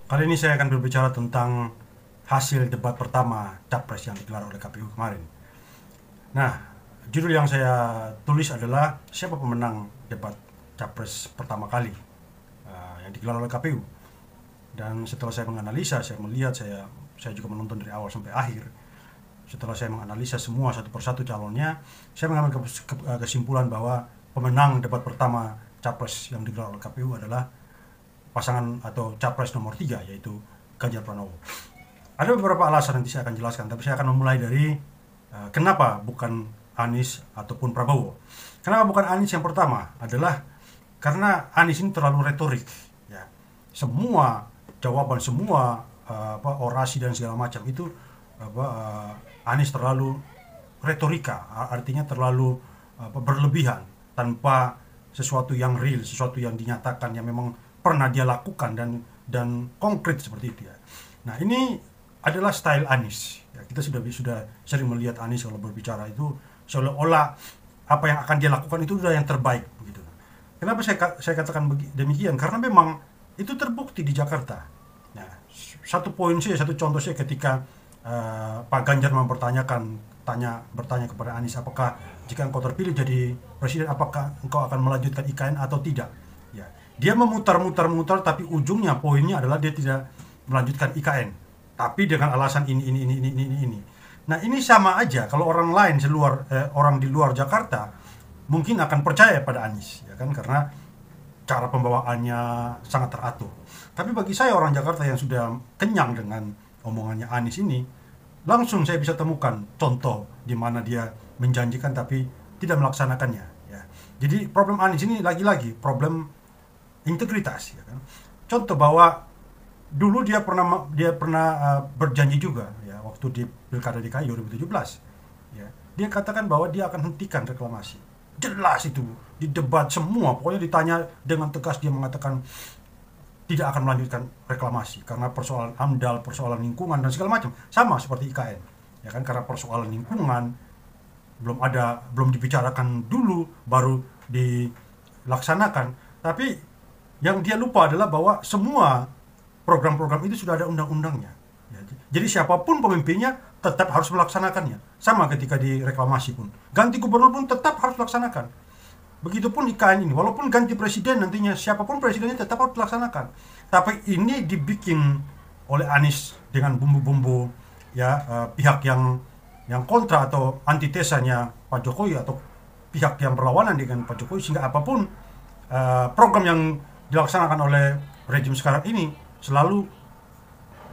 Kali ini saya akan berbicara tentang hasil debat pertama Capres yang digelar oleh KPU kemarin. Nah, judul yang saya tulis adalah siapa pemenang debat Capres pertama kali yang digelar oleh KPU. Dan setelah saya menganalisa, saya melihat, saya juga menonton dari awal sampai akhir. Setelah saya menganalisa semua satu persatu calonnya, saya mengambil kesimpulan bahwa pemenang debat pertama Capres yang digelar oleh KPU adalah pasangan atau Capres nomor 3, yaitu Ganjar Pranowo. Ada beberapa alasan nanti saya akan jelaskan, tapi saya akan memulai dari kenapa bukan Anies ataupun Prabowo. Kenapa bukan Anies yang pertama adalah karena Anies ini terlalu retorik. Ya. Semua jawaban, semua orasi dan segala macam itu Anies terlalu retorika, artinya terlalu berlebihan tanpa sesuatu yang real, sesuatu yang dinyatakan yang memang pernah dia lakukan dan konkret seperti itu ya. Nah, ini adalah style Anies. Ya, kita sudah sering melihat Anies kalau berbicara itu seolah-olah apa yang akan dia lakukan itu sudah yang terbaik begitu. Kenapa saya katakan demikian? Karena memang itu terbukti di Jakarta. Nah, satu contoh saya ketika Pak Ganjar bertanya kepada Anies, apakah jika engkau terpilih jadi presiden, apakah engkau akan melanjutkan IKN atau tidak? Ya, dia memutar-mutar, tapi ujungnya poinnya adalah dia tidak melanjutkan IKN, tapi dengan alasan ini. Nah, ini sama aja kalau orang lain orang di luar Jakarta mungkin akan percaya pada Anies, ya kan, karena cara pembawaannya sangat teratur. Tapi bagi saya orang Jakarta yang sudah kenyang dengan omongannya Anies ini, langsung saya bisa temukan contoh di mana dia menjanjikan tapi tidak melaksanakannya. Ya. Jadi problem Anies ini lagi-lagi problem integritas. Ya kan? Contoh bahwa dulu dia pernah berjanji juga, ya, waktu di Pilkada DKI 2017. Ya, dia katakan bahwa dia akan hentikan reklamasi. Jelas itu di debat semua, pokoknya ditanya dengan tegas dia mengatakan tidak akan melanjutkan reklamasi karena persoalan AMDAL, persoalan lingkungan dan segala macam, sama seperti IKN, ya kan, karena persoalan lingkungan belum dibicarakan dulu baru dilaksanakan. Tapi yang dia lupa adalah bahwa semua program-program itu sudah ada undang-undangnya, ya. Jadi siapapun pemimpinnya tetap harus melaksanakannya. Sama ketika di reklamasi pun, ganti gubernur pun tetap harus melaksanakan. Begitupun IKN ini, walaupun ganti presiden nantinya, siapapun presidennya tetap harus dilaksanakan. Tapi ini dibikin oleh Anies dengan bumbu-bumbu, ya, pihak yang kontra atau antitesanya Pak Jokowi atau pihak yang berlawanan dengan Pak Jokowi, sehingga apapun program yang dilaksanakan oleh rejim sekarang ini selalu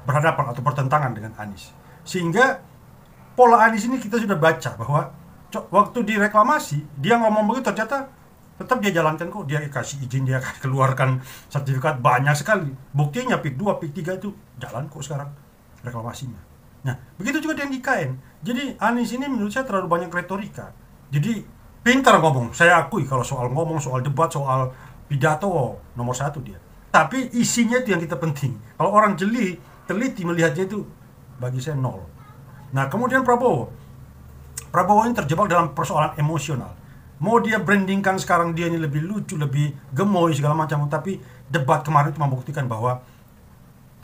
berhadapan atau bertentangan dengan Anies. Sehingga pola Anies ini kita sudah baca bahwa waktu di reklamasi dia ngomong begitu, ternyata tetap dia jalankan kok, dia kasih izin, dia keluarkan sertifikat banyak sekali. Buktinya PIK 2, PIK 3 itu jalan kok sekarang reklamasinya. Nah, begitu juga dengan IKN. Jadi Anies ini menurut saya terlalu banyak retorika. Jadi pintar ngomong, saya akui kalau soal ngomong, soal debat, soal pidato nomor 1 dia. Tapi isinya itu yang kita penting. Kalau orang teliti melihatnya itu bagi saya nol. Nah, kemudian Prabowo ini terjebak dalam persoalan emosional. Mau dia brandingkan sekarang dia ini lebih lucu, lebih gemoy segala macam, tapi debat kemarin itu membuktikan bahwa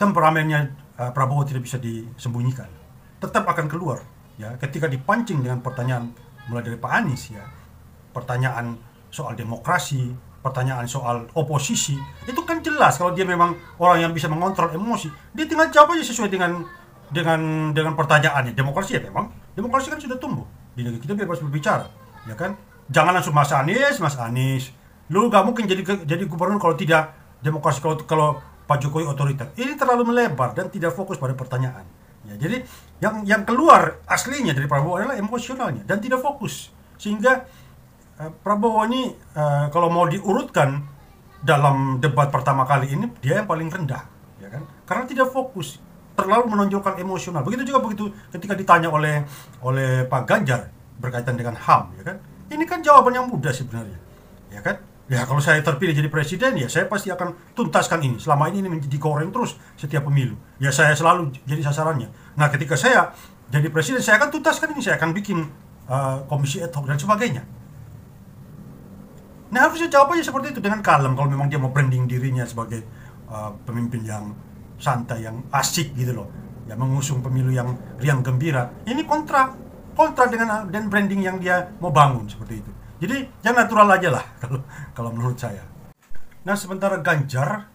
temperamennya Prabowo tidak bisa disembunyikan. Tetap akan keluar, ya, ketika dipancing dengan pertanyaan mulai dari Pak Anies, ya. Pertanyaan soal demokrasi, pertanyaan soal oposisi, itu kan jelas kalau dia memang orang yang bisa mengontrol emosi, dia tinggal jawab aja sesuai dengan pertanyaannya. Demokrasi ya memang, demokrasi kan sudah tumbuh di negeri kita, bebas berbicara, ya kan. Jangan langsung Mas Anies, lu gak mungkin jadi gubernur kalau tidak demokrasi, kalau Pak Jokowi otoriter. Ini terlalu melebar dan tidak fokus pada pertanyaan. Ya, jadi yang keluar aslinya dari Prabowo adalah emosionalnya dan tidak fokus. Sehingga Prabowo ini kalau mau diurutkan dalam debat pertama kali ini, dia yang paling rendah, ya kan? Karena tidak fokus, terlalu menonjolkan emosional. Begitu juga ketika ditanya oleh Pak Ganjar berkaitan dengan HAM, ya kan? Ini kan jawaban yang mudah sebenarnya, ya kan? Ya, kalau saya terpilih jadi presiden, ya saya pasti akan tuntaskan ini. Selama ini menjadi goreng terus setiap pemilu. Ya, saya selalu jadi sasarannya. Nah, ketika saya jadi presiden, saya akan tuntaskan ini. Saya akan bikin komisi ad hoc dan sebagainya. Nah, harusnya jawab aja seperti itu dengan kalem kalau memang dia mau branding dirinya sebagai pemimpin yang santai, yang asik gitu loh, ya mengusung pemilu yang riang gembira. Ini kontra dengan branding yang dia mau bangun seperti itu. Jadi yang natural aja lah kalau menurut saya. Nah, sementara Ganjar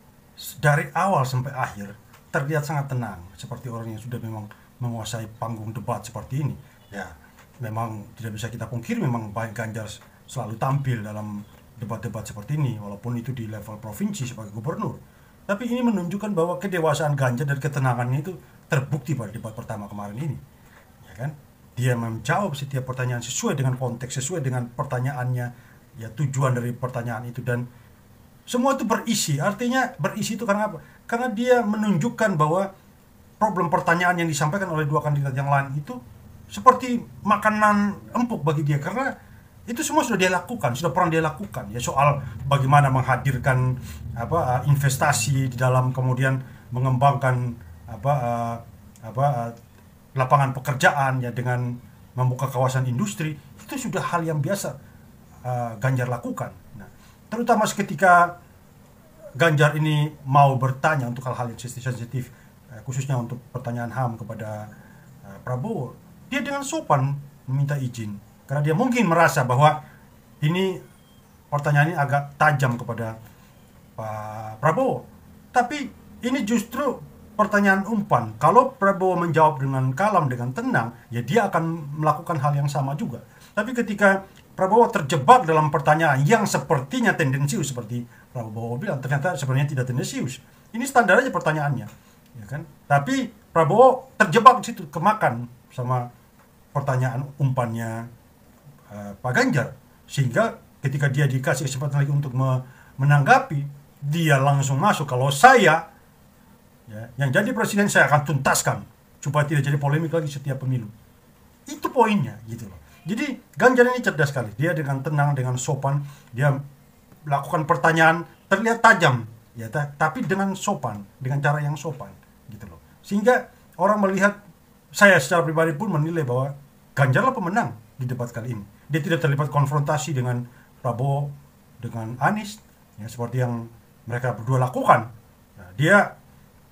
dari awal sampai akhir terlihat sangat tenang, seperti orang yang sudah memang menguasai panggung debat seperti ini. Ya, memang tidak bisa kita pungkiri, memang baik Ganjar selalu tampil dalam debat-debat seperti ini, walaupun itu di level provinsi sebagai gubernur. Tapi ini menunjukkan bahwa kedewasaan Ganjar dan ketenangannya itu terbukti pada debat pertama kemarin ini, ya kan? Dia menjawab setiap pertanyaan sesuai dengan konteks, sesuai dengan pertanyaannya, ya tujuan dari pertanyaan itu, dan semua itu berisi. Artinya berisi itu karena apa? Karena dia menunjukkan bahwa problem pertanyaan yang disampaikan oleh dua kandidat yang lain itu seperti makanan empuk bagi dia, karena itu semua sudah dia lakukan, sudah pernah dia lakukan. Ya, soal bagaimana menghadirkan investasi di dalam, kemudian mengembangkan lapangan pekerjaan ya dengan membuka kawasan industri, itu sudah hal yang biasa Ganjar lakukan. Nah, terutama ketika Ganjar ini mau bertanya untuk hal-hal yang sensitif, khususnya untuk pertanyaan HAM kepada Prabowo, dia dengan sopan meminta izin, karena dia mungkin merasa bahwa ini pertanyaan ini agak tajam kepada Pak Prabowo. Tapi ini justru pertanyaan umpan. Kalau Prabowo menjawab dengan kalem, dengan tenang, ya dia akan melakukan hal yang sama juga. Tapi ketika Prabowo terjebak dalam pertanyaan yang sepertinya tendensius, seperti Prabowo bilang, ternyata sebenarnya tidak tendensius. Ini standar aja pertanyaannya, ya kan? Tapi Prabowo terjebak di situ, kemakan sama pertanyaan umpannya Pak Ganjar, sehingga ketika dia dikasih kesempatan lagi untuk menanggapi, dia langsung masuk. Kalau saya yang jadi presiden, saya akan tuntaskan supaya tidak jadi polemik lagi setiap pemilu. Itu poinnya gitu loh. Jadi Ganjar ini cerdas sekali. Dia dengan tenang, dengan sopan, dia melakukan pertanyaan terlihat tajam, ya, tapi dengan sopan, dengan cara yang sopan gitu loh. Sehingga orang melihat, saya secara pribadi pun menilai bahwa Ganjarlah pemenang di debat kali ini. Dia tidak terlibat konfrontasi dengan Prabowo, dengan Anies, ya, seperti yang mereka berdua lakukan. Nah, dia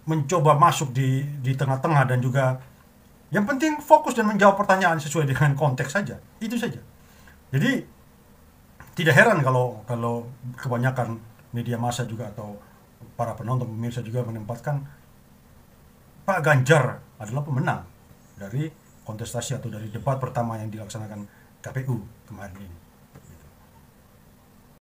mencoba masuk di tengah-tengah, dan juga yang penting fokus dan menjawab pertanyaan sesuai dengan konteks saja. Itu saja. Jadi tidak heran kalau kebanyakan media massa juga atau para penonton, pemirsa juga menempatkan Pak Ganjar adalah pemenang dari kontestasi atau dari debat pertama yang dilaksanakan KPU kemarin ini.